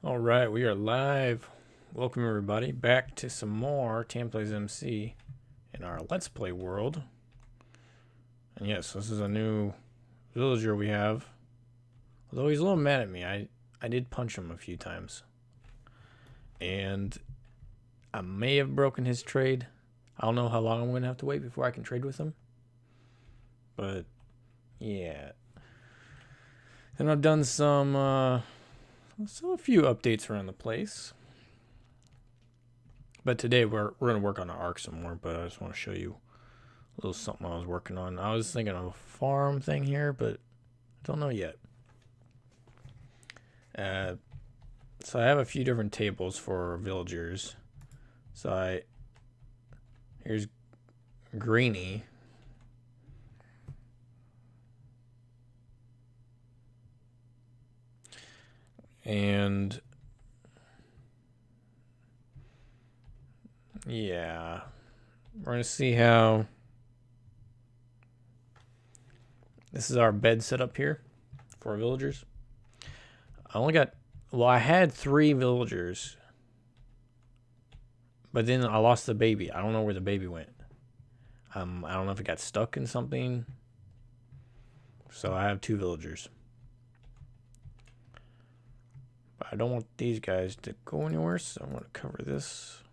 All right, we are live. Welcome everybody back to some more TanPlaysMC in our Let's Play world. And yes, this is a new villager we have. Although he's a little mad at me, I did punch him a few times. And I may have broken his trade. I don't know how long I'm going to have to wait before I can trade with him. But, yeah. And I've done a few updates around the place. But today we're going to work on the arc some more, but I just want to show you a little something I was working on. I was thinking of a farm thing here, but I don't know yet. So I have a few different tables for villagers. Here's Greeny. And yeah, we're gonna see how this is our bed set up here for our villagers. I had 3 villagers, but then I lost the baby. I don't know where the baby went. I don't know if it got stuck in something. So I have 2 villagers. But I don't want these guys to go anywhere, so I'm going to cover this.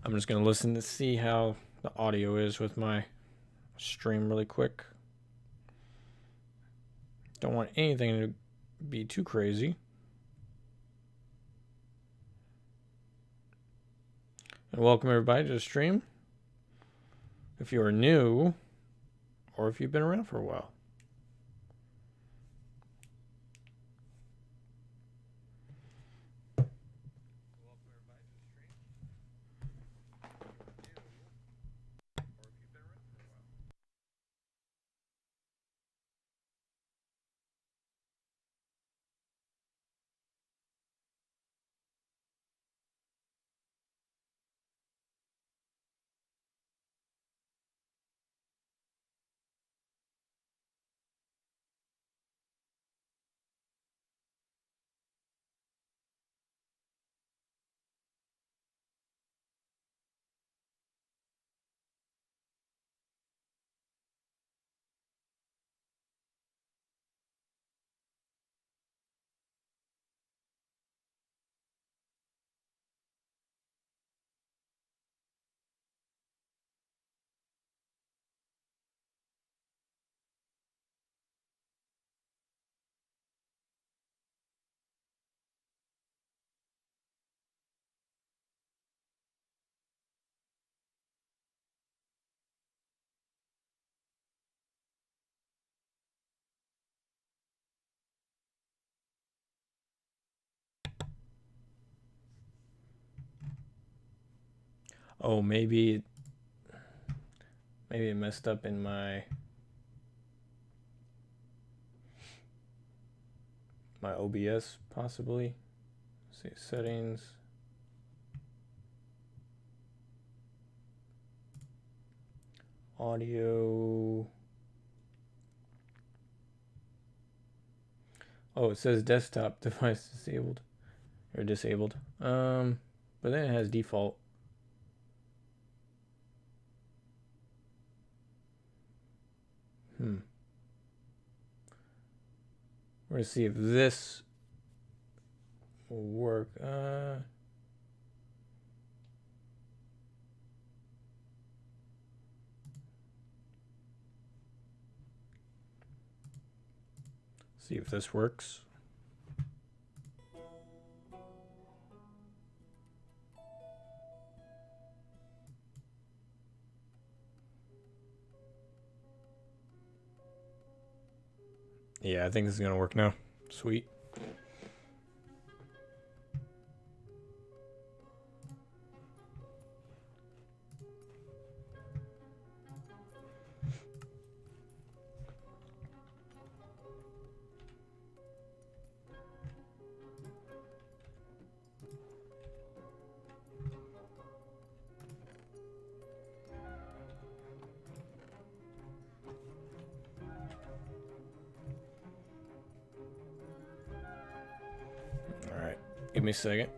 I'm just going to listen to see how the audio is with my stream really quick. Don't want anything to be too crazy. And welcome everybody to the stream. If you are new, or if you've been around for a while. Oh, maybe it messed up in my OBS possibly. Let's see, settings. Audio. Oh, it says desktop device disabled or disabled. But then it has default. We're gonna see if this will work. See if this works. Yeah, I think this is gonna work now. Sweet. Give me a second.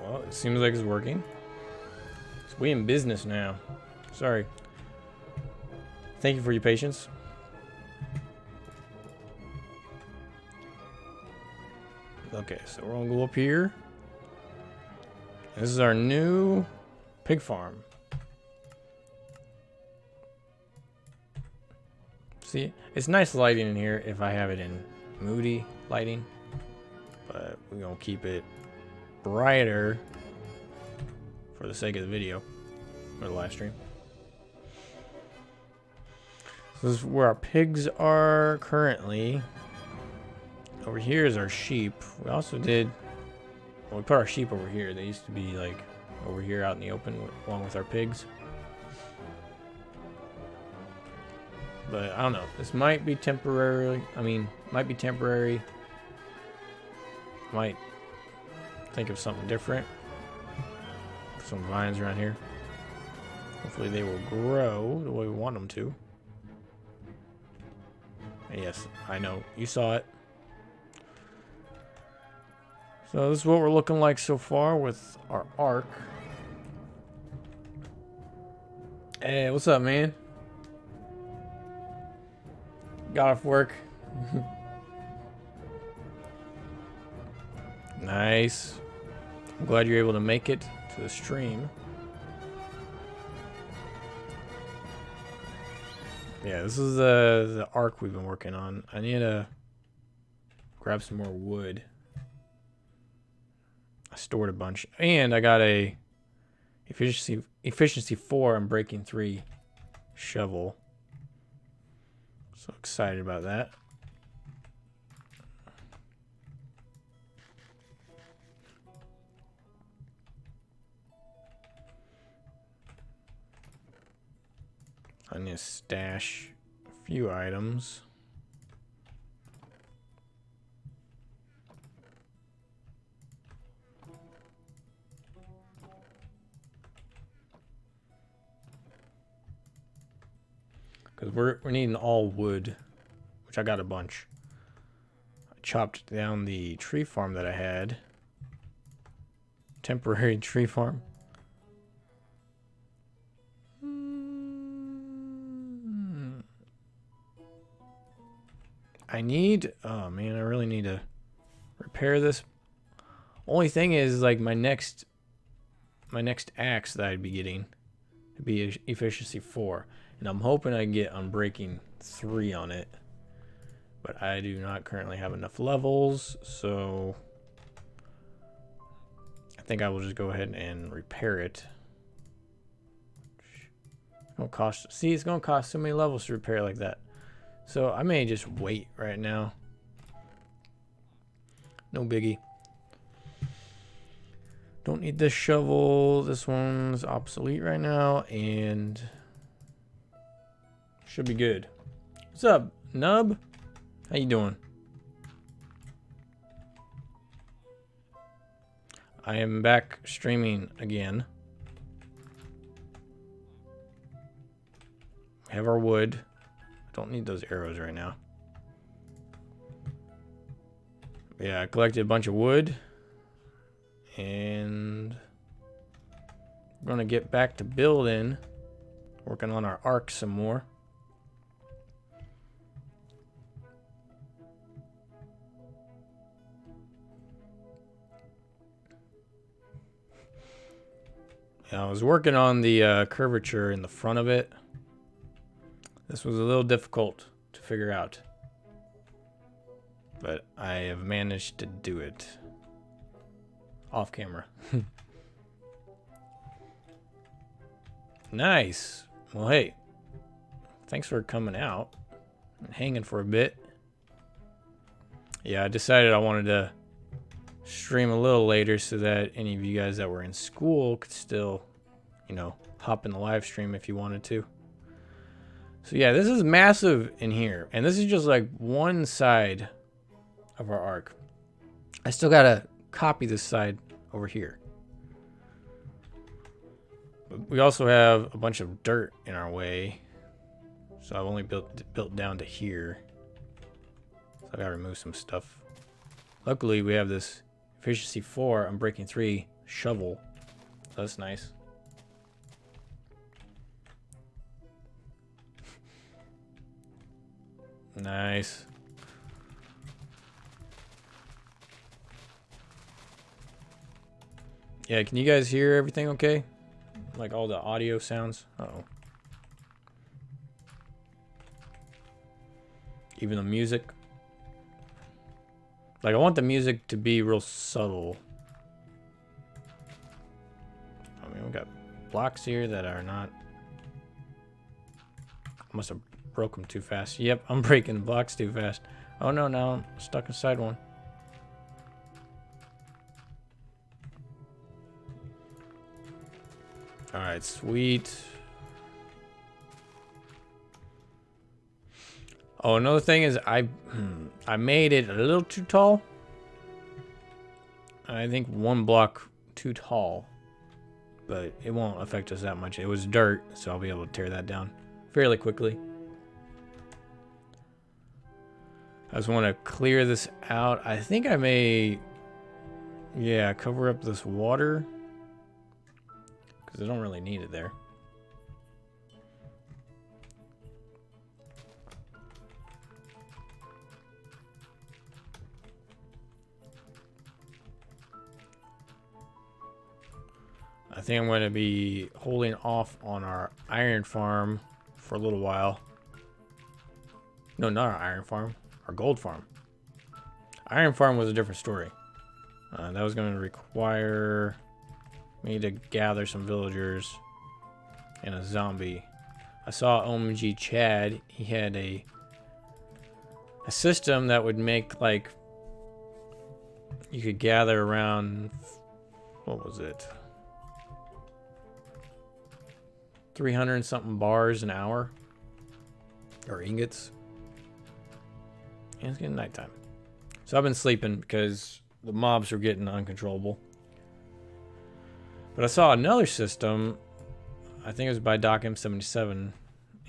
Well, it seems like it's working. So we in business now. Sorry. Thank you for your patience. Okay, so we're gonna go up here. This is our new pig farm. See, it's nice lighting in here if I have it in moody lighting, but we're gonna keep it brighter for the sake of the video or the live stream. So this is where our pigs are currently. Over here is our sheep. We also did, well, we put our sheep over here. They used to be like over here out in the open along with our pigs. But I don't know. This might be temporary. Might be temporary. Might think of something different. Some vines around here. Hopefully they will grow the way we want them to. And yes, I know. You saw it. So this is what we're looking like so far with our arc. Hey, what's up, man? Got off work. Nice. I'm glad you're able to make it to the stream. Yeah, this is the arc we've been working on. I need to grab some more wood. I stored a bunch, and I got a efficiency 4 and breaking 3 shovel. So excited about that. I need to stash a few items. Because we're needing all wood, which I got a bunch. I chopped down the tree farm that I had. Temporary tree farm. Oh man, I really need to repair this. Only thing is, like, my next axe that I'd be getting would be efficiency 4. And I'm hoping I can get unbreaking 3 on it. But I do not currently have enough levels, so I think I will just go ahead and repair it. It's gonna cost, see, it's gonna cost so many levels to repair like that. So I may just wait right now. No biggie. Don't need this shovel. This one's obsolete right now, and should be good. What's up, Nub? How you doing? I am back streaming again. We have our wood. I don't need those arrows right now. Yeah, I collected a bunch of wood. And we're gonna get back to building. Working on our arc some more. I was working on the curvature in the front of it. This was a little difficult to figure out, but I have managed to do it off camera. Nice. Well, hey, thanks for coming out and hanging for a bit. Yeah, I decided I wanted to stream a little later so that any of you guys that were in school could still, you know, hop in the live stream if you wanted to. So yeah, this is massive in here, and this is just like one side of our arc. I still gotta copy this side over here. But we also have a bunch of dirt in our way, so I've only built down to here. So I gotta remove some stuff. Luckily, we have this efficiency 4, unbreaking 3 shovel. So that's nice. Nice. Yeah, can you guys hear everything okay? Like all the audio sounds? Uh-oh. Even the music? Like, I want the music to be real subtle. I mean, we got blocks here that are not... I must have broke them too fast. Yep, I'm breaking blocks too fast. Oh no, now I'm stuck inside one. Alright, sweet. Oh, another thing is I made it a little too tall. I think 1 block too tall. But it won't affect us that much. It was dirt, so I'll be able to tear that down fairly quickly. I just want to clear this out. I think I may, yeah, cover up this water. Because I don't really need it there. I think I'm going to be holding off on our iron farm for a little while. No, not our iron farm. Our gold farm. Iron farm was a different story. That was going to require me to gather some villagers and a zombie. I saw OMG Chad. He had a system that would make, like, you could gather around, what was it? 300 and something bars an hour. Or ingots. And it's getting nighttime. So I've been sleeping because the mobs were getting uncontrollable. But I saw another system. I think it was by Doc M77.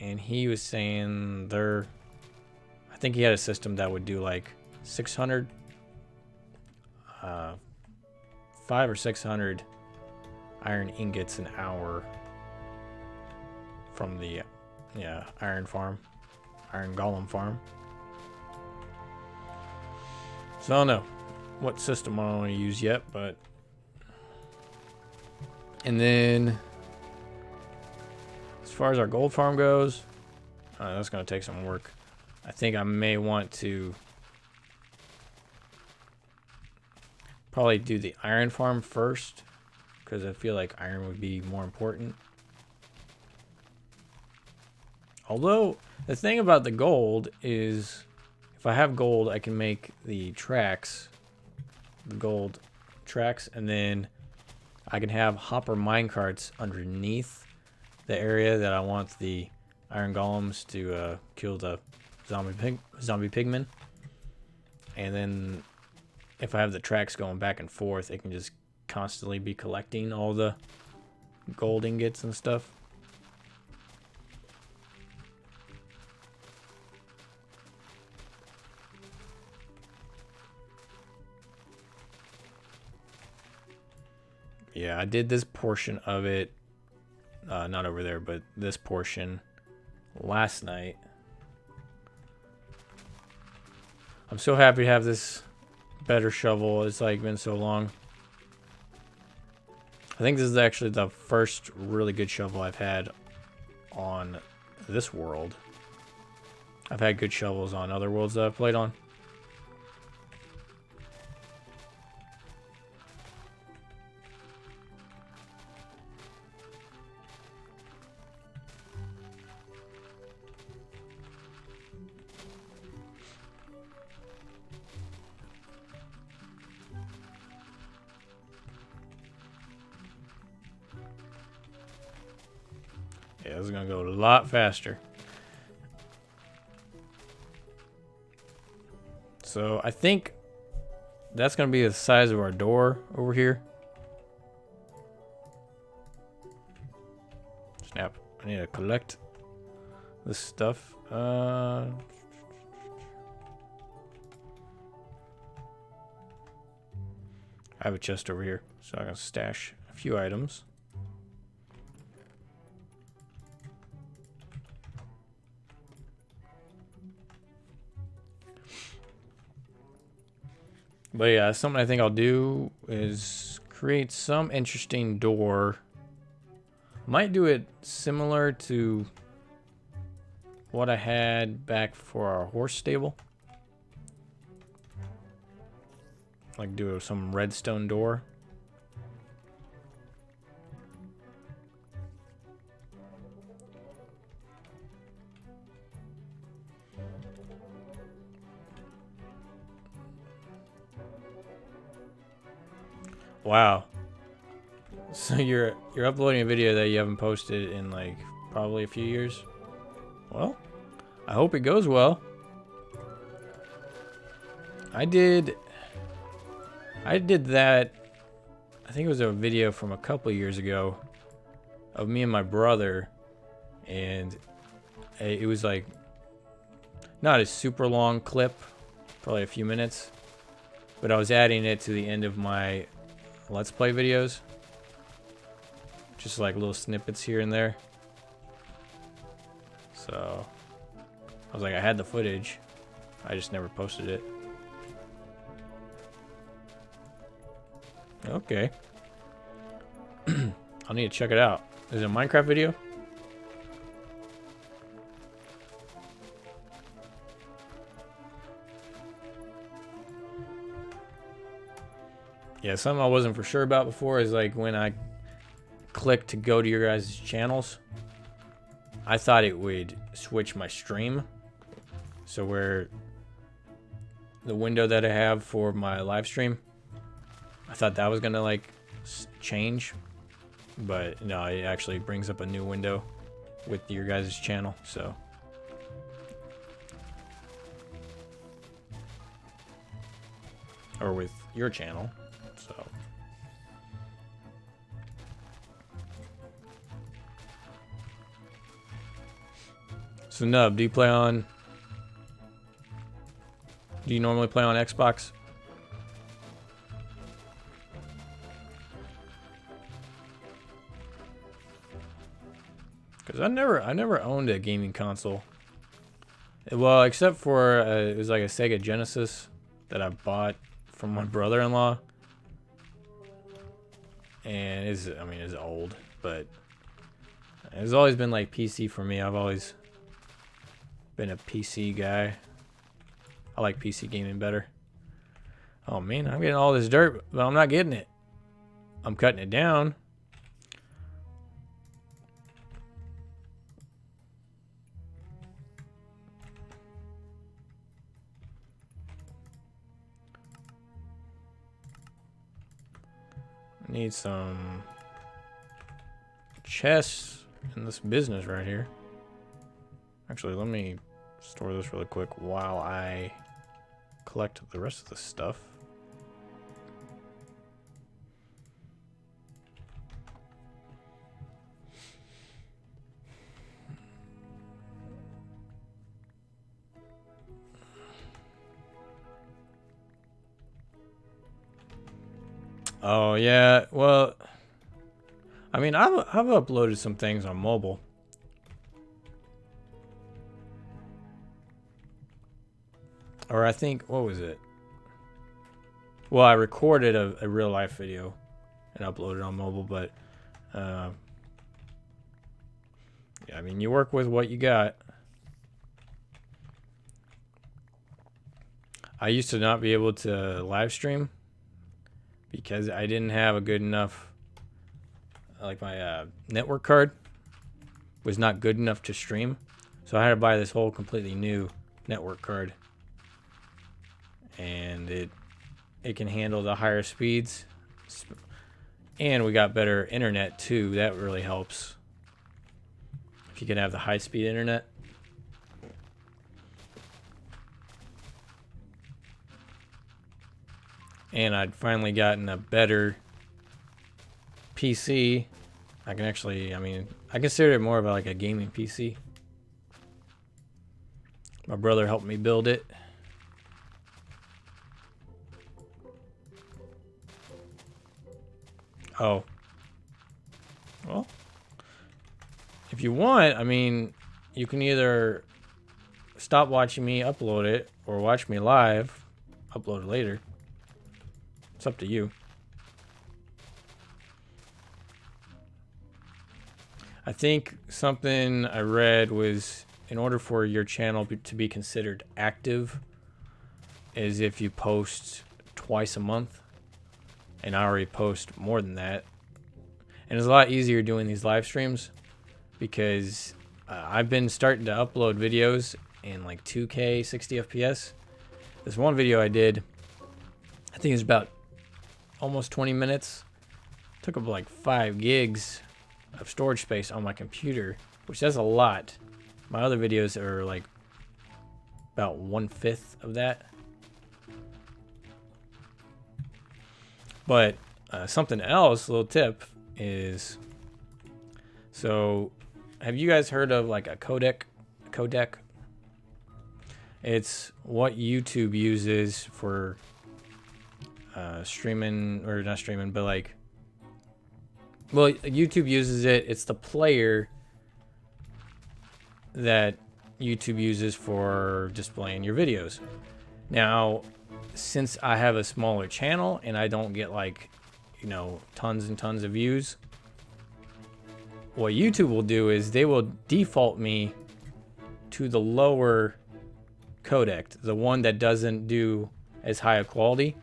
And he was saying I think he had a system that would do like 600. 500 or 600 iron ingots an hour. From the, yeah, iron golem farm. So I don't know what system I want to use yet, but... And then, as far as our gold farm goes, that's going to take some work. I think I may want to probably do the iron farm first, because I feel like iron would be more important. Although, the thing about the gold is, if I have gold, I can make the tracks, the gold tracks, and then I can have hopper minecarts underneath the area that I want the iron golems to kill the zombie pigmen. And then, if I have the tracks going back and forth, it can just constantly be collecting all the gold ingots and stuff. Yeah, I did this portion of it, not over there, but this portion last night. I'm so happy to have this better shovel. It's like been so long. I think this is actually the first really good shovel I've had on this world. I've had good shovels on other worlds that I've played on. Yeah, this is gonna go a lot faster. So I think that's gonna be the size of our door over here. Snap. I need to collect this stuff. I have a chest over here, so I'm gonna stash a few items. But yeah, something I think I'll do is create some interesting door. Might do it similar to what I had back for our horse stable. Like do some redstone door. Wow. So you're uploading a video that you haven't posted in like probably a few years. Well, I hope it goes well. I did that. I think it was a video from a couple of years ago of me and my brother, and it was like not a super long clip, probably a few minutes, but I was adding it to the end of my Let's Play videos. Just like little snippets here and there. So I was like, I had the footage, I just never posted it. Okay. I'll need to check it out. Is it a Minecraft video? Yeah, something I wasn't for sure about before is like when I click to go to your guys' channels, I thought it would switch my stream. So where the window that I have for my live stream, I thought that was gonna like change, but no, it actually brings up a new window with your guys' channel. So or with your channel. So Nub, do you normally play on Xbox? Because I never owned a gaming console. Well, except for it was like a Sega Genesis that I bought from my brother-in-law. And it's old, but it's always been like PC for me. I've always been a PC guy. I like PC gaming better. Oh man, I'm getting all this dirt, but I'm not getting it. I'm cutting it down. I need some chests in this business right here. Actually, let me store this really quick while I collect the rest of the stuff. Oh yeah, well, I mean, I've uploaded some things on mobile. Or I think, what was it? Well, I recorded a real life video and uploaded on mobile, but yeah, I mean, you work with what you got. I used to not be able to live stream because I didn't have a good enough, like my network card was not good enough to stream. So I had to buy this whole completely new network card. And it can handle the higher speeds, and we got better internet too. That really helps. if you could have the high-speed internet. And I'd finally gotten a better PC. I can actually, I mean, I consider it more of like a gaming PC. My brother helped me build it. Oh. Well, if you want, I mean, you can either stop watching me upload it or watch me live, upload it later. It's up to you. I think something I read was in order for your channel to be considered active is if you post twice a month. And I already post more than that. And it's a lot easier doing these live streams because I've been starting to upload videos in like 2K 60 FPS. This one video I did, I think it was about almost 20 minutes. Took up like 5 gigs of storage space on my computer, which is a lot. My other videos are like about 1/5 of that. But something else, a little tip is, so have you guys heard of like a codec? It's what YouTube uses for streaming, or not streaming, but like, well, YouTube uses it. It's the player that YouTube uses for displaying your videos. Now, since I have a smaller channel and I don't get like, you know, tons and tons of views, what YouTube will do is they will default me to the lower codec, the one that doesn't do as high a quality.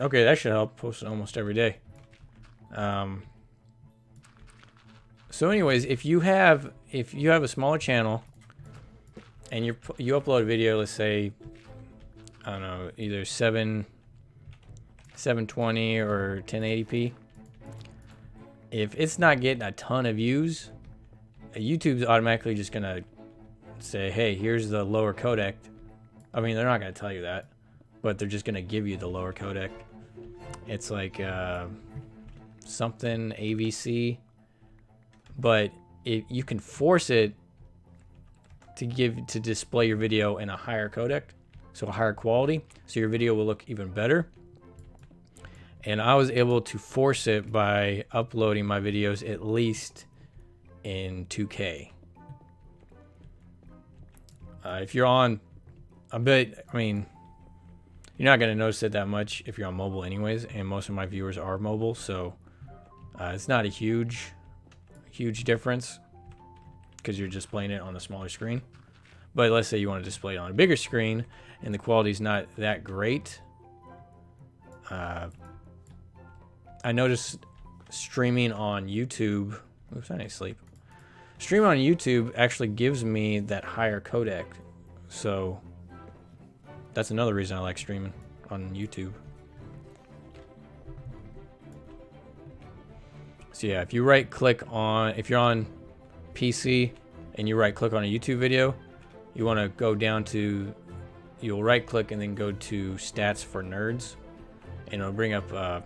Okay, that should help. Post it almost every day. So anyways, if you have a smaller channel and you upload a video, let's say, I don't know, either 720 or 1080p, if it's not getting a ton of views, YouTube's automatically just gonna say, hey, here's the lower codec. I mean, they're not gonna tell you that, but they're just gonna give you the lower codec. It's like something AVC, but you can force it to display your video in a higher codec, so a higher quality, so your video will look even better. And I was able to force it by uploading my videos at least in 2K. If you're on a bit, I mean, you're not going to notice it that much if you're on mobile anyways, and most of my viewers are mobile, so it's not a huge difference because you're displaying it on a smaller screen. But let's say you want to display it on a bigger screen and the quality's not that great. I noticed streaming on YouTube, oops, I need to sleep. Streaming on YouTube actually gives me that higher codec, so that's another reason I like streaming on YouTube. So yeah, if you right click on, if you're on PC and you right click on a YouTube video, you want to go down to, you'll right click and then go to stats for nerds, and it'll bring up,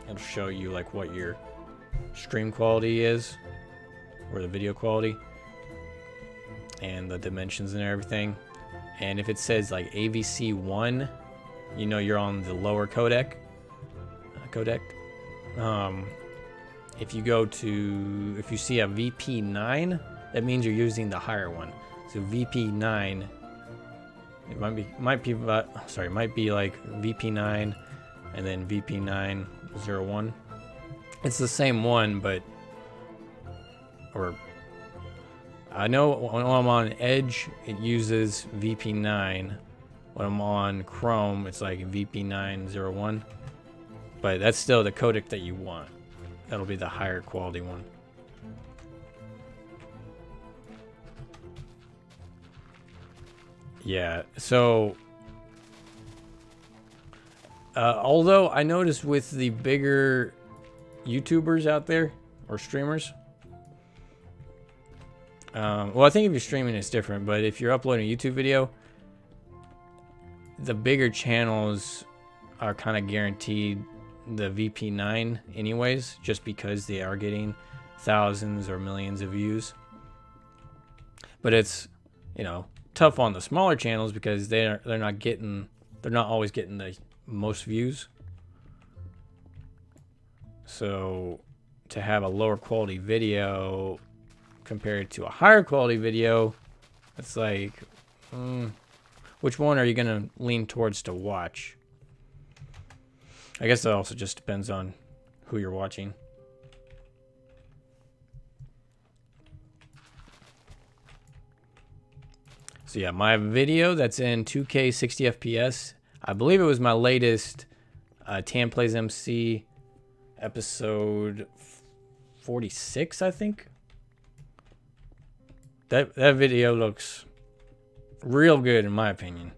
it'll show you like what your stream quality is, or the video quality, and the dimensions and everything. And if it says like AVC 1, you know you're on the lower codec. If you go to, if you see a VP9, that means you're using the higher one. So VP9, it might be like VP9 and then VP901. It's the same one, but, or I know when I'm on Edge, it uses VP9. When I'm on Chrome, it's like VP901. But that's still the codec that you want. That'll be the higher quality one. Yeah, so Although I noticed with the bigger YouTubers out there or streamers, well, I think if you're streaming it's different, but if you're uploading a YouTube video, the bigger channels are kind of guaranteed the VP9 anyways, just because they are getting thousands or millions of views. But it's, you know, tough on the smaller channels because they're not always getting the most views. So to have a lower quality video compared to a higher quality video, it's like, which one are you gonna lean towards to watch? I guess that also just depends on who you're watching. So yeah, my video that's in 2K 60 FPS, I believe it was my latest TanPlaysMC episode 46, I think. That video looks real good in my opinion.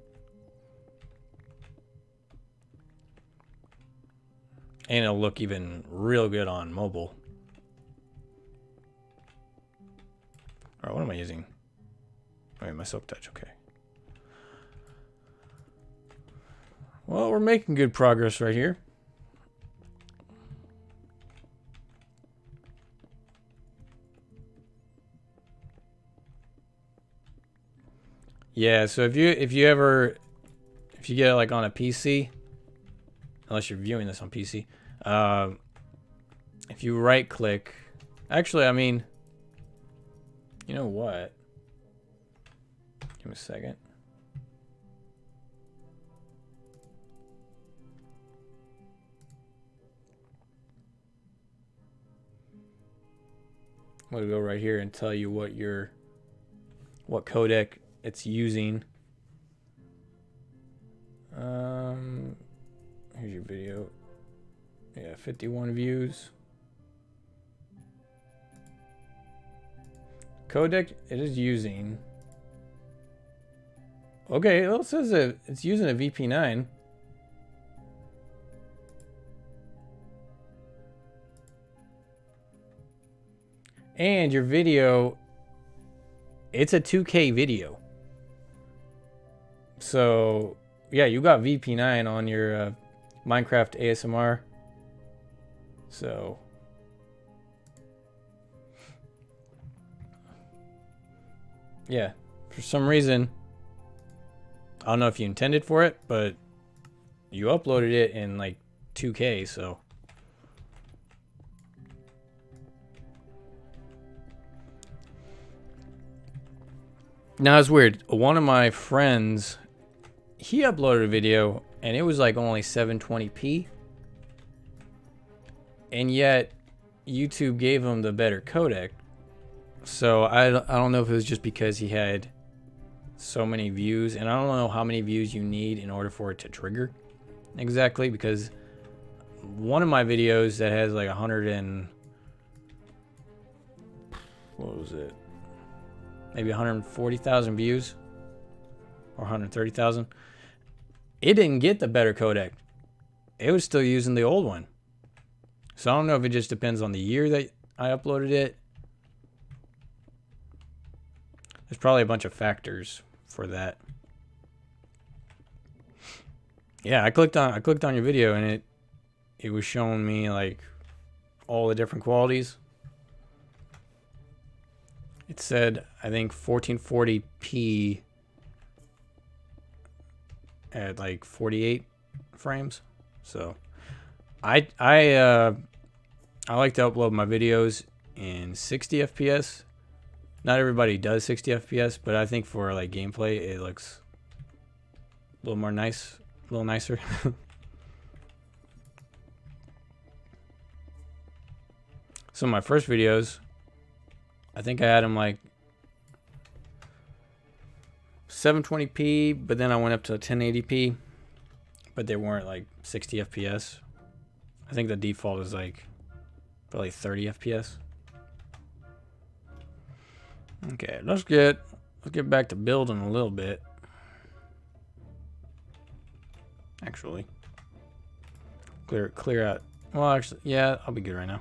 And it'll look even real good on mobile. Alright, what am I using? Oh, yeah, my silk touch, okay. Well, we're making good progress right here. Yeah, so if you get it like on a PC, unless you're viewing this on PC, if you right click, actually, I mean, you know what? Give me a second. I'm gonna go right here and tell you what codec it's using. Here's your video. Yeah, 51 views. Codec it is using. Okay, well, it says that it's using a VP9. And your video, it's a 2K video. So, yeah, you got VP9 on your Minecraft ASMR. So, yeah, for some reason, I don't know if you intended for it, but you uploaded it in like 2K, so. Now it's weird. One of my friends, he uploaded a video and it was like only 720p. And yet YouTube gave him the better codec. So I don't know if it was just because he had so many views, and I don't know how many views you need in order for it to trigger exactly, because one of my videos that has like 100 and what was it? Maybe 140,000 views or 130,000. It didn't get the better codec. It was still using the old one. So I don't know if it just depends on the year that I uploaded it. There's probably a bunch of factors for that. Yeah, I clicked on your video and it was showing me like all the different qualities. It said, I think 1440p at like 48 frames. So I like to upload my videos in 60 FPS. Not everybody does 60 FPS, but I think for like gameplay it looks a little more nice, a little nicer. Some of my first videos, I think I had them like 720p, but then I went up to 1080p, but they weren't like 60 FPS. I think the default is like probably 30 FPS. Okay, let's get back to building a little bit. Actually, Clear out. Well, actually, yeah, I'll be good right now.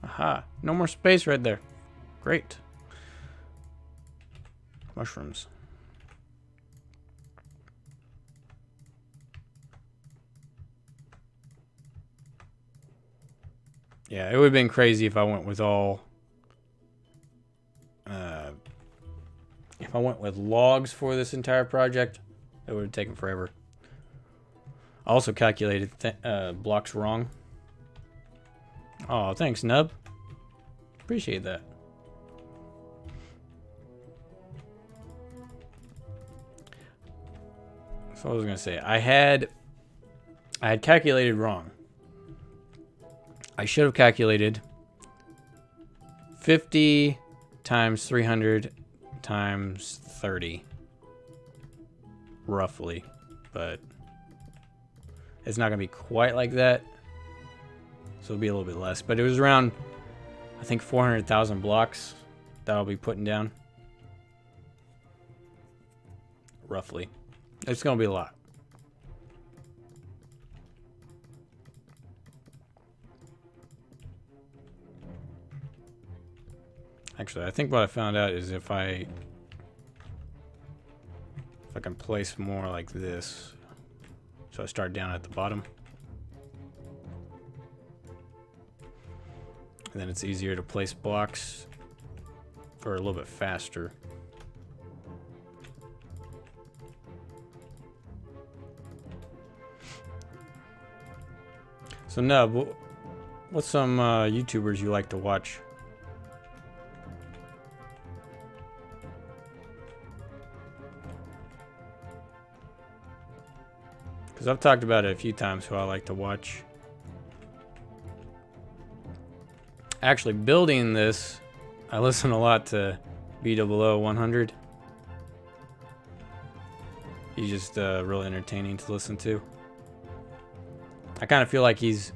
Aha, no more space right there. Great. Mushrooms. Yeah, it would have been crazy if I went with all... if I went with logs for this entire project, it would have taken forever. I also calculated blocks wrong. Oh, thanks, Nub. Appreciate that. So I was gonna say, I had calculated wrong. I should have calculated 50 times 300 times 30, roughly, but it's not gonna be quite like that. So it'll be a little bit less, but it was around, I think, 400,000 blocks that I'll be putting down, roughly. It's gonna be a lot. Actually, I think what I found out is if I can place more like this, so I start down at the bottom, and then it's easier to place blocks or a little bit faster. So Nub, what's some YouTubers you like to watch? Because I've talked about it a few times who I like to watch. Actually, building this, I listen a lot to BOO100. He's just really entertaining to listen to. I kind of feel like he's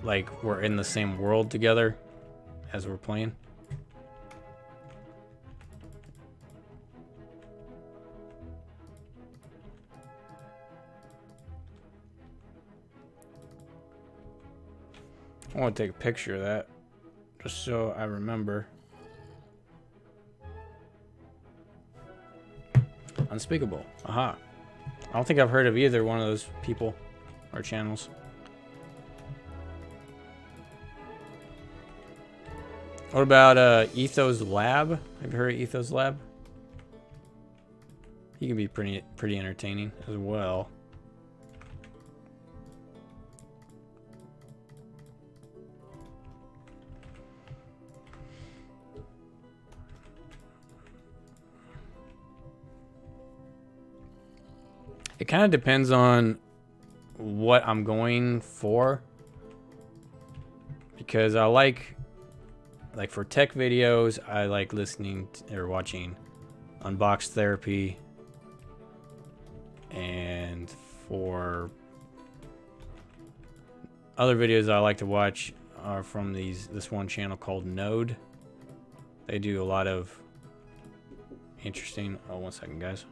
like we're in the same world together as we're playing. I want to take a picture of that just so I remember. Unspeakable. Aha. I don't think I've heard of either one of those people or channels. What about Ethos Lab? Have you heard of Ethos Lab? He can be pretty entertaining as well. It kind of depends on what I'm going for, because I like for tech videos, I like listening to, or watching Unbox Therapy, and for other videos I like to watch are from this one channel called Node. They do a lot of interesting. Oh, one second, guys.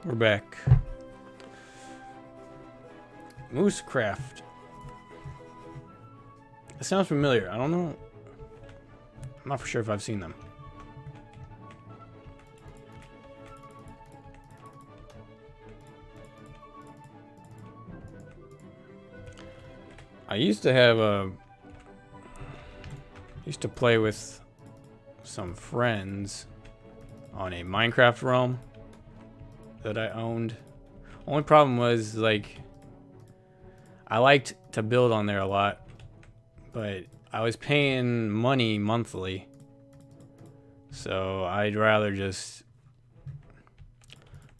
We're back. Moosecraft. It sounds familiar. I don't know. I'm not for sure if I've seen them. I used to have used to play with some friends on a Minecraft realm that I owned. Only problem was, like, I liked to build on there a lot, but I was paying money monthly, so I'd rather just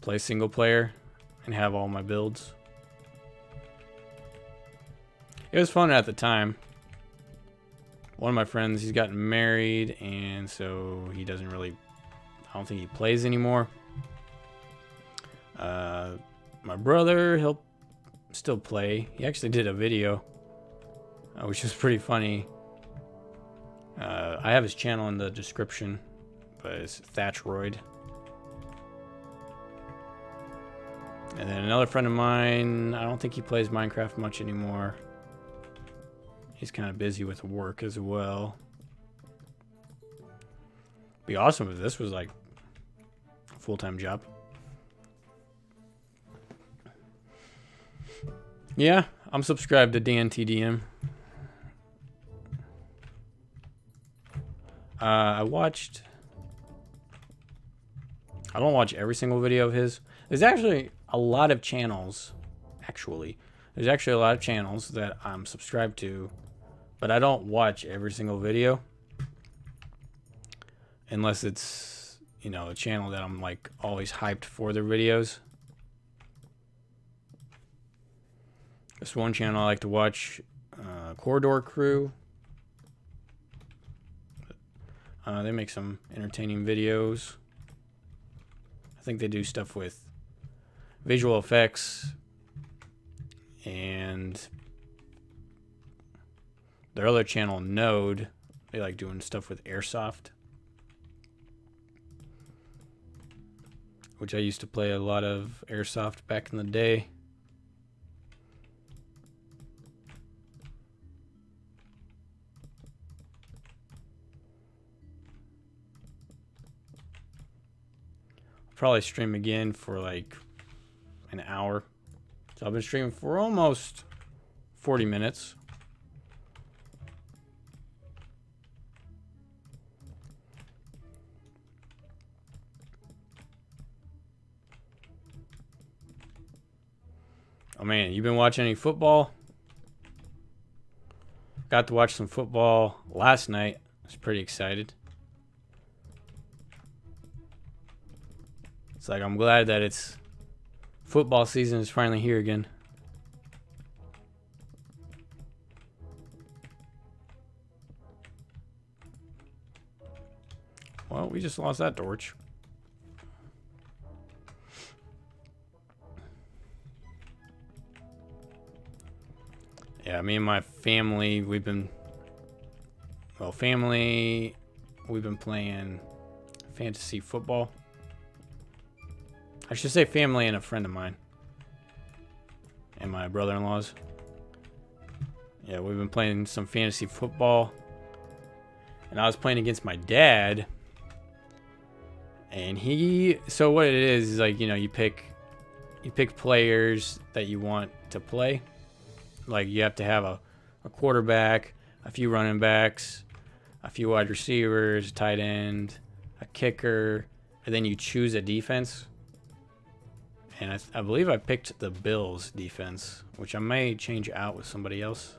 play single player and have all my builds. It was fun at the time. One of my friends, he's gotten married, and so he doesn't really, I don't think he plays anymore. My brother, he'll still play. He actually did a video, which was pretty funny. I have his channel in the description, but it's Thatchroyd. And then another friend of mine, I don't think he plays Minecraft much anymore. He's kind of busy with work as well. Be awesome if this was like a full-time job. Yeah, I'm subscribed to DanTDM. I don't watch every single video of his. There's actually a lot of channels, There's actually a lot of channels that I'm subscribed to, but I don't watch every single video. Unless it's, you know, a channel that I'm like always hyped for their videos. This one channel I like to watch, Corridor Crew. They make some entertaining videos. I think they do stuff with visual effects, and their other channel, Node, they like doing stuff with airsoft, which I used to play a lot of airsoft back in the day. Probably stream again for like an hour. So I've been streaming for almost 40 minutes. Oh man, you been watching any football? Got to watch some football last night. I was pretty excited. It's like I'm glad that it's football season is finally here again. Well, we just lost that torch. Yeah, me and my family, we've been playing fantasy football. I should say family and a friend of mine. And my brother-in-law's. Yeah, we've been playing some fantasy football. And I was playing against my dad. And so what it is like, you know, you pick players that you want to play. Like you have to have a quarterback, a few running backs, a few wide receivers, tight end, a kicker, and then you choose a defense. And I believe I picked the Bills defense, which I may change out with somebody else.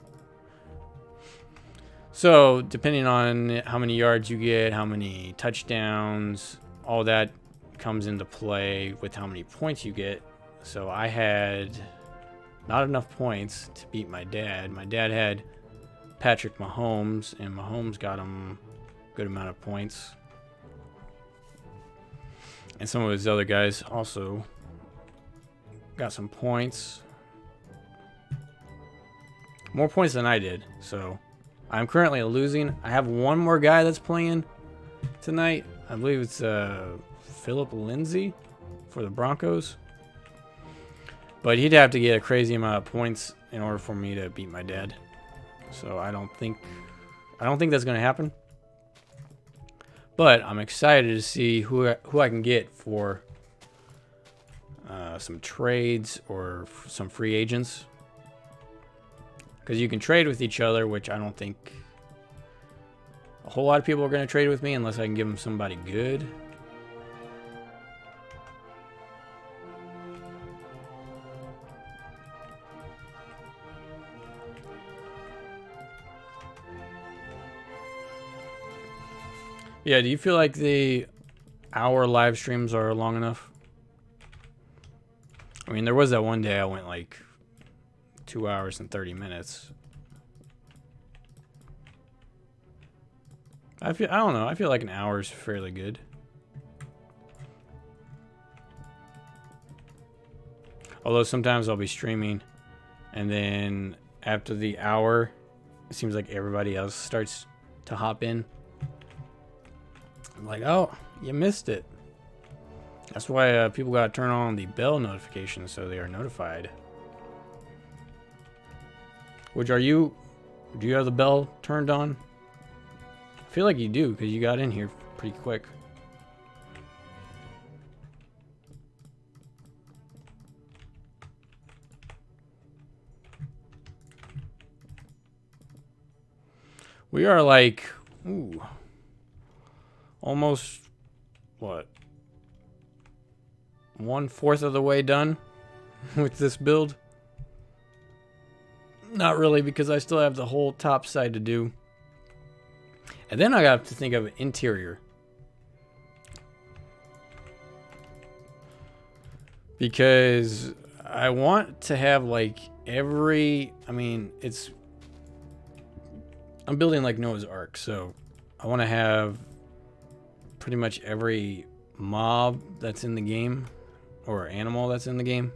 So, depending on how many yards you get, how many touchdowns, all that comes into play with how many points you get. So, I had not enough points to beat my dad. My dad had Patrick Mahomes, and Mahomes got him a good amount of points. And some of his other guys also got some points. More points than I did. So I'm currently losing. I have one more guy that's playing tonight. I believe it's Philip Lindsay for the Broncos. But he'd have to get a crazy amount of points in order for me to beat my dad. So I don't think that's going to happen. But I'm excited to see who I can get for some trades or some free agents, because you can trade with each other, which I don't think a whole lot of people are going to trade with me unless I can give them somebody good. Yeah, do you feel like the hour live streams are long enough? I mean, there was that one day I went like 2 hours and 30 minutes. I don't know. I feel like an hour is fairly good. Although sometimes I'll be streaming and then after the hour, it seems like everybody else starts to hop in. I'm like, oh, you missed it. That's why people gotta turn on the bell notifications so they are notified. Which do you have the bell turned on? I feel like you do because you got in here pretty quick. We are like, ooh, almost, what, 1/4 of the way done with this build. Not really, because I still have the whole top side to do. And then I got to think of interior. Because I want to have like every, I mean, I'm building like Noah's Ark, so I want to have pretty much every mob that's in the game or animal that's in the game.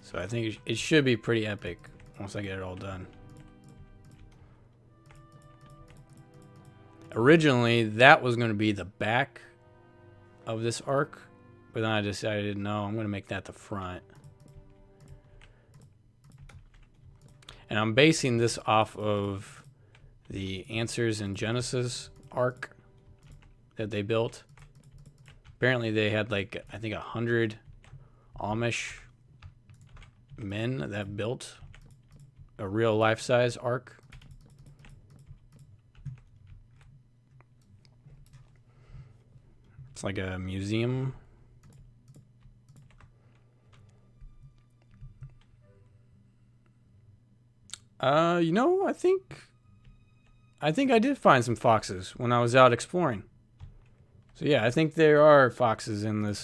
So I think it should be pretty epic once I get it all done. Originally, that was going to be the back of this arc, but then I decided, no, I'm going to make that the front. And I'm basing this off of the Answers in Genesis arc that they built. Apparently they had like, I think 100 Amish men that built a real life-size arc. It's like a museum. You know, I think I did find some foxes when I was out exploring. So yeah, I think there are foxes in the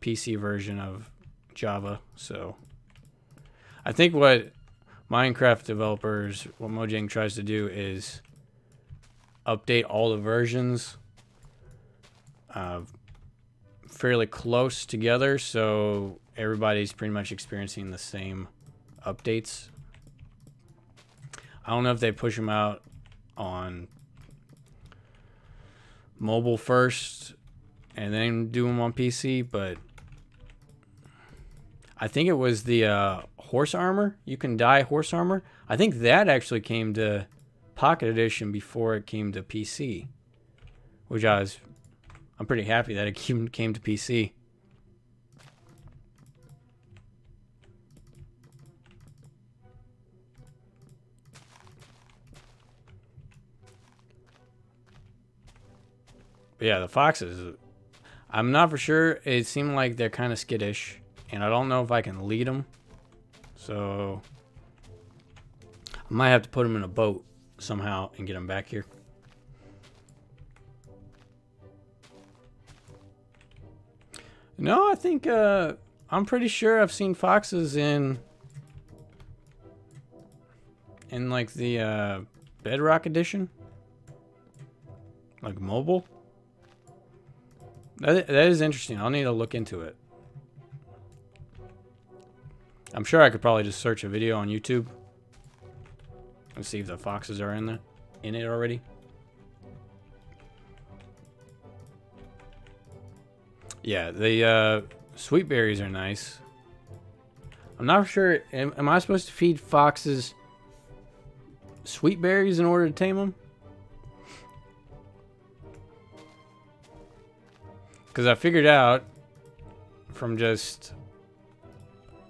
PC version of Java. So I think what Minecraft developers, what Mojang tries to do is update all the versions fairly close together, so everybody's pretty much experiencing the same updates. I don't know if they push them out on mobile first and then do them on PC, but I think it was the horse armor. You can dye horse armor. I think that actually came to Pocket Edition before it came to PC, which I'm pretty happy that it came to PC. But yeah, the foxes, I'm not for sure. It seemed like they're kind of skittish, and I don't know if I can lead them. So I might have to put them in a boat somehow and get them back here. No, I think I'm pretty sure I've seen foxes in like the Bedrock edition, like mobile. That is interesting. I'll need to look into it. I'm sure I could probably just search a video on YouTube and see if the foxes are in it already. Yeah, the sweet berries are nice. I'm not sure. Am I supposed to feed foxes sweet berries in order to tame them? Because I figured out from just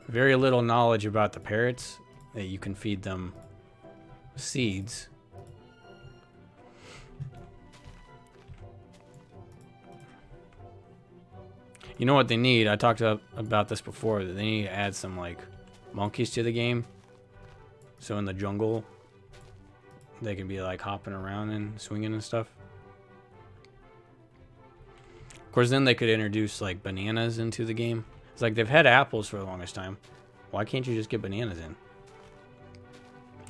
very little knowledge about the parrots that you can feed them seeds. You know what they need? I talked about this before. That they need to add some like monkeys to the game. So in the jungle, they can be like hopping around and swinging and stuff. Of course, then they could introduce like bananas into the game. It's like they've had apples for the longest time. Why can't you just get bananas in?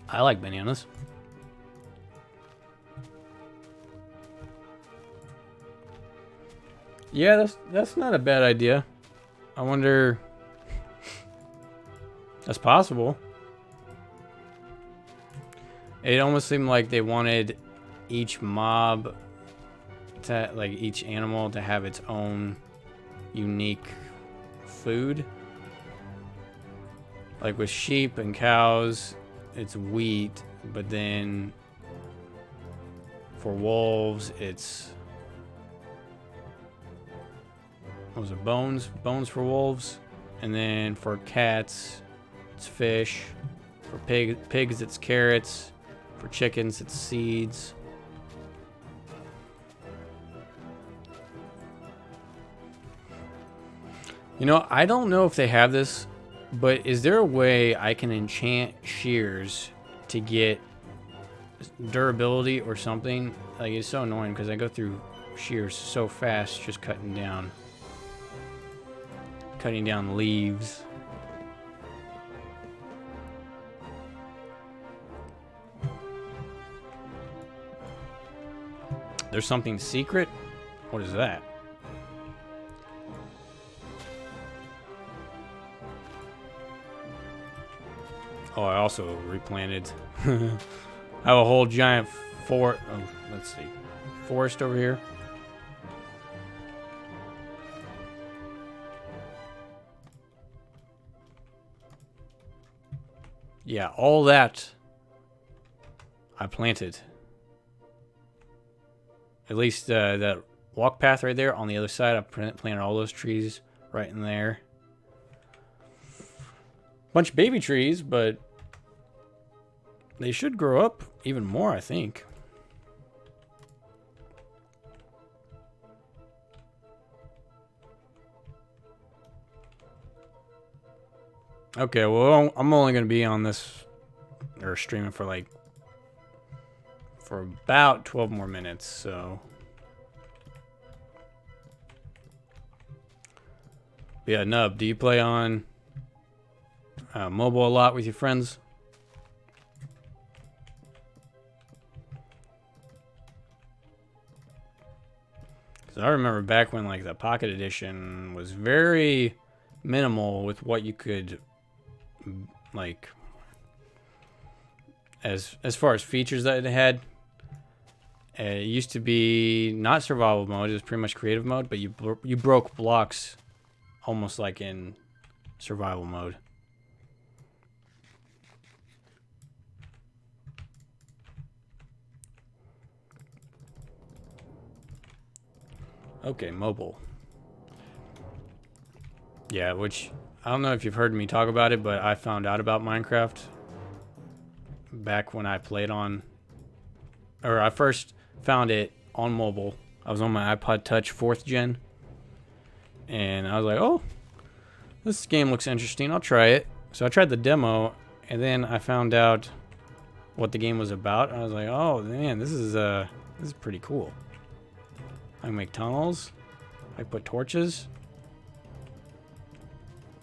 I like bananas. Yeah, that's not a bad idea. I wonder. That's possible. It almost seemed like they wanted each mob to, like each animal to have its own unique food. Like with sheep and cows, it's wheat, but then for wolves, it's what was it? Bones for wolves, and then for cats, it's fish. For pigs, it's carrots. For chickens, it's seeds. You know, I don't know if they have this, but is there a way I can enchant shears to get durability or something? Like, it's so annoying because I go through shears so fast just cutting down leaves. There's something secret? What is that? Oh, I also replanted. I have a whole giant forest over here. Yeah, all that I planted. At least that walk path right there on the other side, I planted all those trees right in there. Bunch of baby trees, but they should grow up even more, I think. Okay, well, I'm only going to be on this, or streaming for about 12 more minutes, so. But yeah, Nub, do you play on mobile a lot with your friends? Because I remember back when like the Pocket Edition was very minimal with what you could like as far as features that it had. It used to be not survival mode; it was pretty much creative mode. But you broke blocks, almost like in survival mode. Okay, mobile. Yeah, which I don't know if you've heard me talk about it, but I found out about Minecraft back when I played on, or I first found it on mobile. I was on my iPod Touch 4th gen, and I was like, oh, this game looks interesting. I'll try it. So I tried the demo, and then I found out what the game was about. I was like, oh man, this is pretty cool. I can make tunnels. I put torches.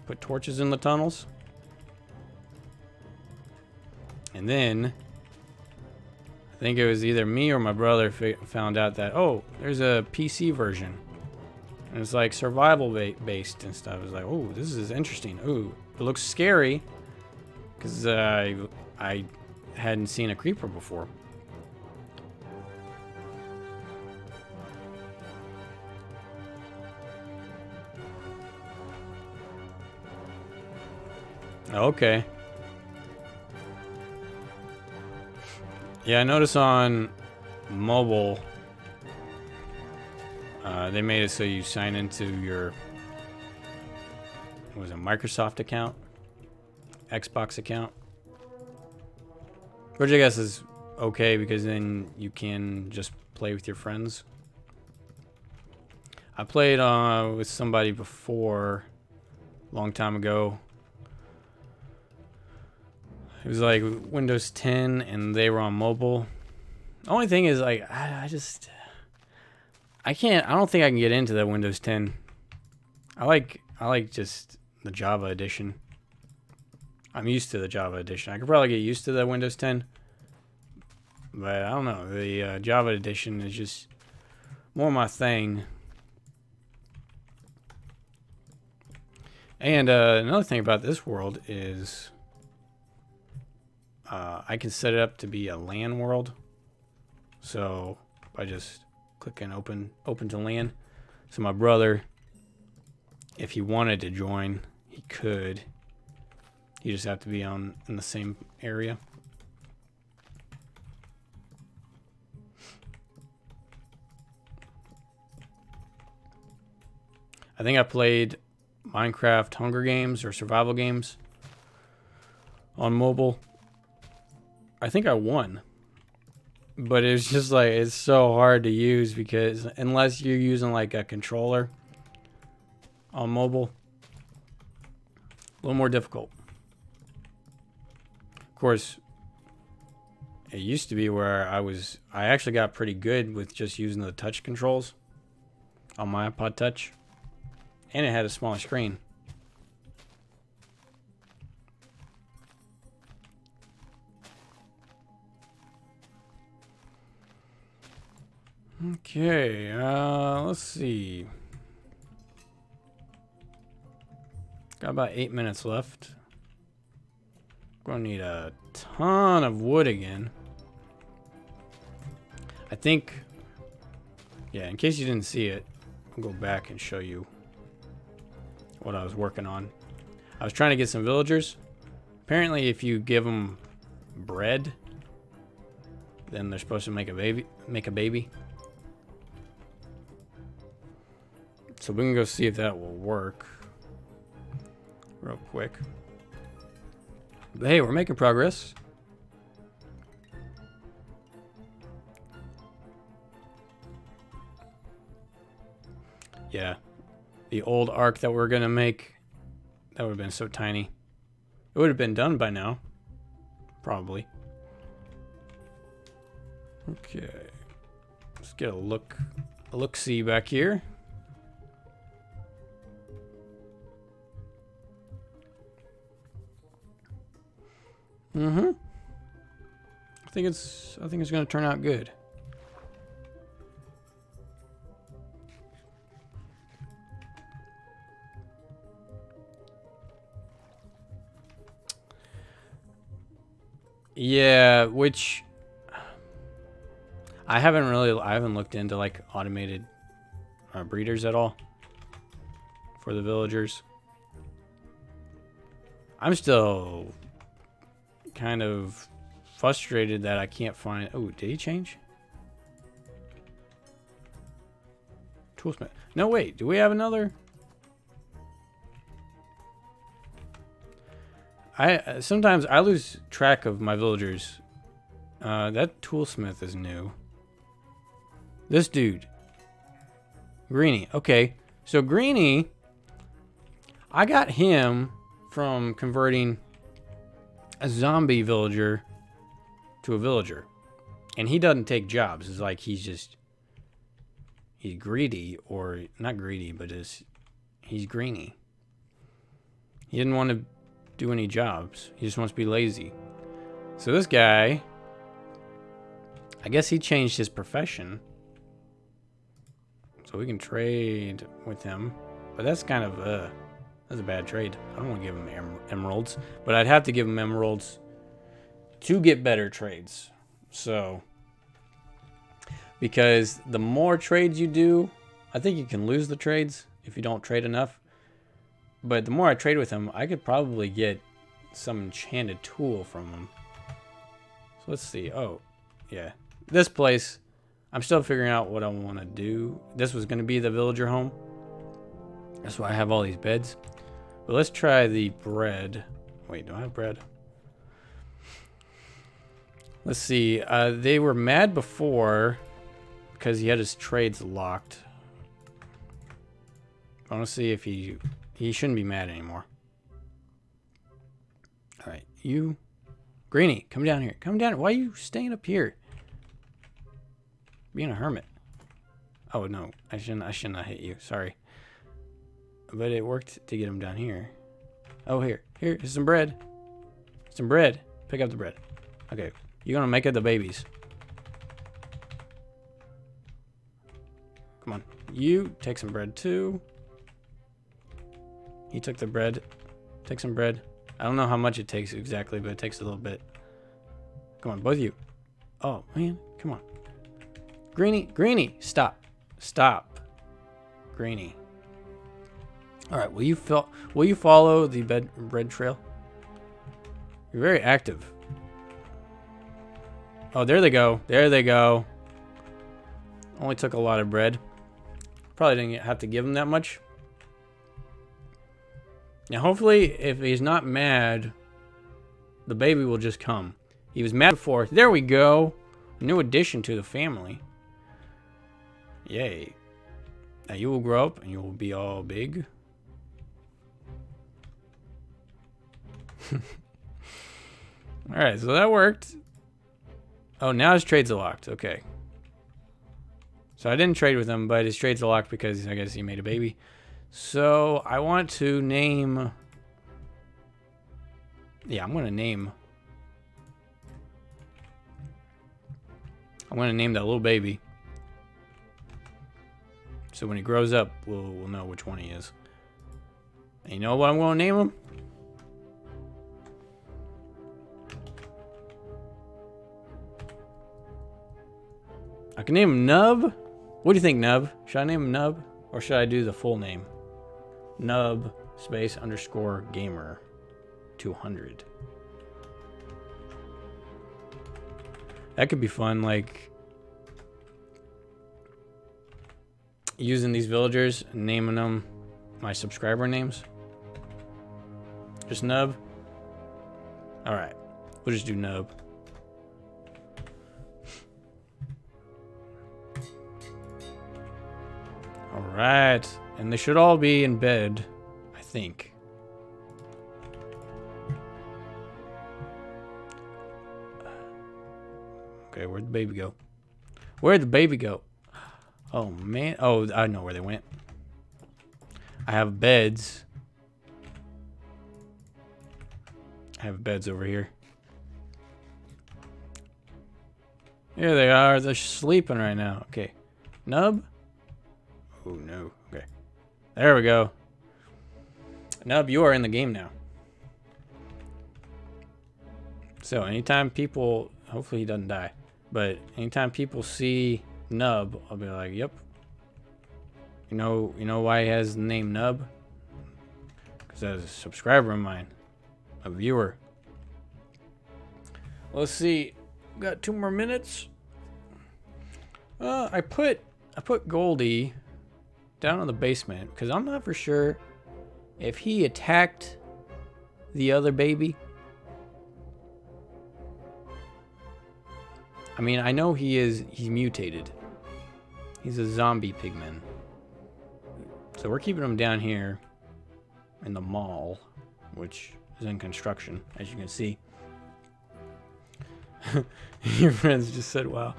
Put torches in the tunnels. And then I think it was either me or my brother found out that, oh, there's a PC version. And it's like survival based and stuff. I was like, oh, this is interesting. Ooh, it looks scary. Because I hadn't seen a creeper before. Okay. Yeah, I noticed on mobile, they made it so you sign into your, what was it, Microsoft account? Xbox account? Which I guess is okay because then you can just play with your friends. I played with somebody before, a long time ago. It was like Windows 10 and they were on mobile. Only thing is, like, I can't. I don't think I can get into the Windows 10. I like just the Java edition. I'm used to the Java edition. I could probably get used to the Windows 10, but I don't know. The Java edition is just more my thing. And another thing about this world is I can set it up to be a LAN world. So by just clicking open to LAN, so my brother, if he wanted to join, he could. You just have to be in the same area. I think I played Minecraft Hunger Games or survival games on mobile. I think I won. But it's just like, it's so hard to use because unless you're using like a controller on mobile, a little more difficult. Of course, it used to be where I actually got pretty good with just using the touch controls on my iPod Touch. And it had a smaller screen. Okay, let's see. Got about 8 minutes left. Gonna need a ton of wood again. I think, yeah, in case you didn't see it, I'll go back and show you what I was working on. I was trying to get some villagers. Apparently, if you give them bread, then they're supposed to make a baby. So we can go see if that will work real quick. But hey, we're making progress. Yeah. The old ark that we're going to make, that would have been so tiny. It would have been done by now. Probably. Okay. Let's get a look-see back here. I think it's going to turn out good. Yeah, which I haven't looked into like automated breeders at all for the villagers. I'm still kind of frustrated that I can't find. Oh, did he change? Toolsmith. No, wait. Do we have another? Sometimes I lose track of my villagers. That toolsmith is new. This dude, Greenie. Okay, so Greenie, I got him from converting a zombie villager to a villager, and he doesn't take jobs. It's like he's greedy, or not greedy, but he's Greenie. He didn't want to do any jobs. He just wants to be lazy. So this guy, I guess he changed his profession, so we can trade with him. But that's kind of that's a bad trade. I don't want to give him emeralds, but I'd have to give him emeralds to get better trades. So because the more trades you do, I think you can lose the trades if you don't trade enough. But the more I trade with him, I could probably get some enchanted tool from him. So let's see. Oh, yeah. This place, I'm still figuring out what I want to do. This was going to be the villager home. That's why I have all these beds. But let's try the bread. Wait, do I have bread? Let's see. They were mad before because he had his trades locked. I want to see if he shouldn't be mad anymore. All right, you, Greenie, come down here. Come down. Why are you staying up here? Being a hermit. Oh no, I shouldn't have hit you. Sorry. But it worked to get him down here. Oh, here's some bread. Some bread. Pick up the bread. Okay, you're gonna make it the babies. Come on, you take some bread too. He took the bread. Take some bread. I don't know how much it takes exactly, but it takes a little bit. Come on, both of you. Oh man, come on. Greenie, stop. Greenie. All right, will you follow the bread trail? You're very active. Oh, there they go. Only took a lot of bread. Probably didn't have to give him that much. Now, hopefully, if he's not mad, the baby will just come. He was mad before. There we go. New addition to the family. Yay. Now you will grow up and you will be all big. Alright, so that worked. Oh, now his trades are locked. Okay. So I didn't trade with him, but his trades are locked because I guess he made a baby. So I want to name... Yeah, I'm going to name that little baby. So when he grows up, we'll know which one he is. And you know what I'm going to name him? I can name him Nub. What do you think, Nub? Should I name him Nub? Or should I do the full name? Nub space underscore gamer 200. That could be fun, like using these villagers and naming them my subscriber names. Just Nub. Alright, we'll just do Nub. Alright, and they should all be in bed, I think. Okay, where'd the baby go? Where'd the baby go? Oh, man. Oh, I know where they went. I have beds. I have beds over here. Here they are. They're sleeping right now. Okay. Nub? Oh, no. Okay. There we go. Nub, you are in the game now. So, anytime people... Hopefully he doesn't die. But anytime people see Nub, I'll be like, yep. You know why he has the name Nub? Because that's a subscriber of mine. A viewer. Let's see. We've got 2 more minutes. I put Goldie down in the basement because I'm not for sure if he attacked the other baby. I mean, I know he's mutated. He's a zombie pigman. So we're keeping him down here in the mall, which is in construction, as you can see. Your friends just said, wow.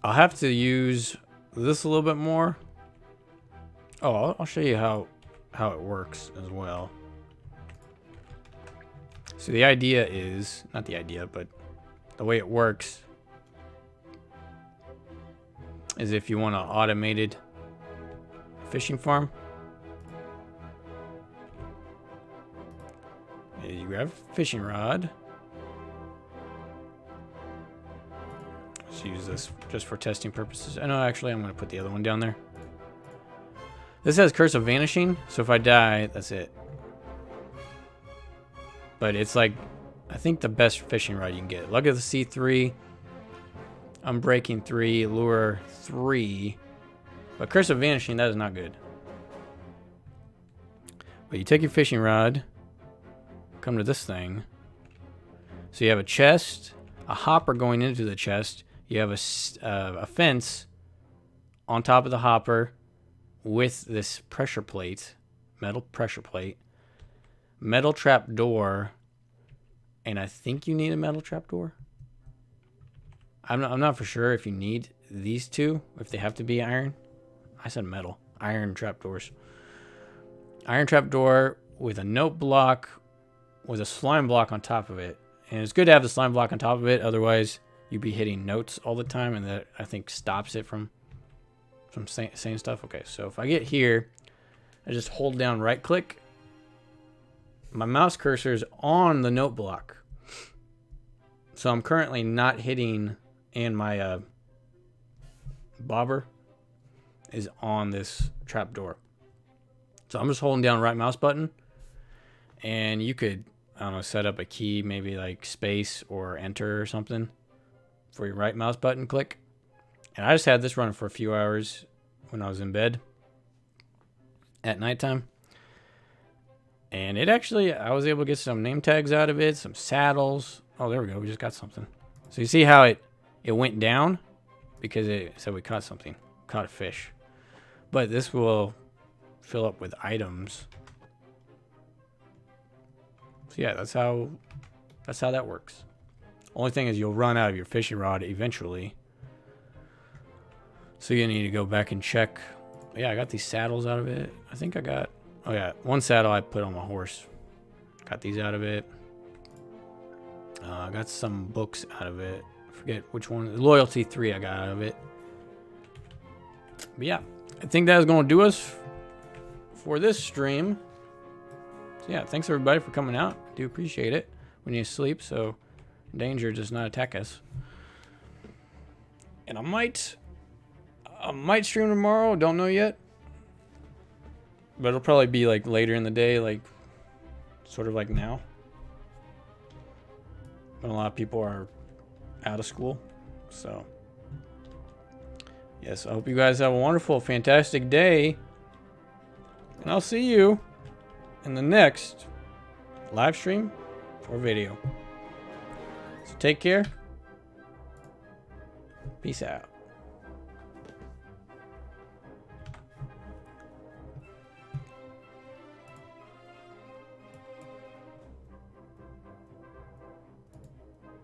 I'll have to use this a little bit more. Oh, I'll show you how it works as well. So the idea is, not the idea, but the way it works is if you want an automated fishing farm, you grab a fishing rod. Let's use this just for testing purposes. I know, actually, I'm going to put the other one down there. This has Curse of Vanishing, so if I die, that's it. But it's like, I think the best fishing rod you can get. Lug of the Sea 3, Unbreaking 3, Lure 3. But Curse of Vanishing, that is not good. But you take your fishing rod, come to this thing. So you have a chest, a hopper going into the chest. You have a fence on top of the hopper with this pressure plate, metal pressure plate. Metal trap door, and I think you need a metal trap door. I'm not for sure if you need these two, if they have to be iron. I said metal. Iron trapdoors. Iron trapdoor with a note block with a slime block on top of it. And it's good to have the slime block on top of it. Otherwise, you'd be hitting notes all the time. And that, I think, stops it from saying stuff. Okay, so if I get here, I just hold down right click. My mouse cursor is on the note block. So I'm currently not hitting, and my bobber is on this trapdoor. So I'm just holding down right mouse button, and you could, I don't know, set up a key, maybe like space or enter or something for your right mouse button click. And I just had this running for a few hours when I was in bed at nighttime. And it actually, I was able to get some name tags out of it, some saddles. Oh, there we go. We just got something. So you see how it went down? Because it said we caught something. Caught a fish. But this will fill up with items. So yeah, that's how that works. Only thing is you'll run out of your fishing rod eventually. So you need to go back and check. Yeah, I got these saddles out of it. I think I got, oh yeah, one saddle I put on my horse. Got these out of it. I got some books out of it. I forget which one. Loyalty 3 I got out of it. But yeah, I think that is going to do us for this stream. So yeah, thanks everybody for coming out. I do appreciate it. We need to sleep, so danger does not attack us. And I might stream tomorrow. Don't know yet. But it'll probably be like later in the day, like sort of like now. When a lot of people are out of school. So yes, I hope you guys have a wonderful, fantastic day. And I'll see you in the next live stream or video. So take care. Peace out.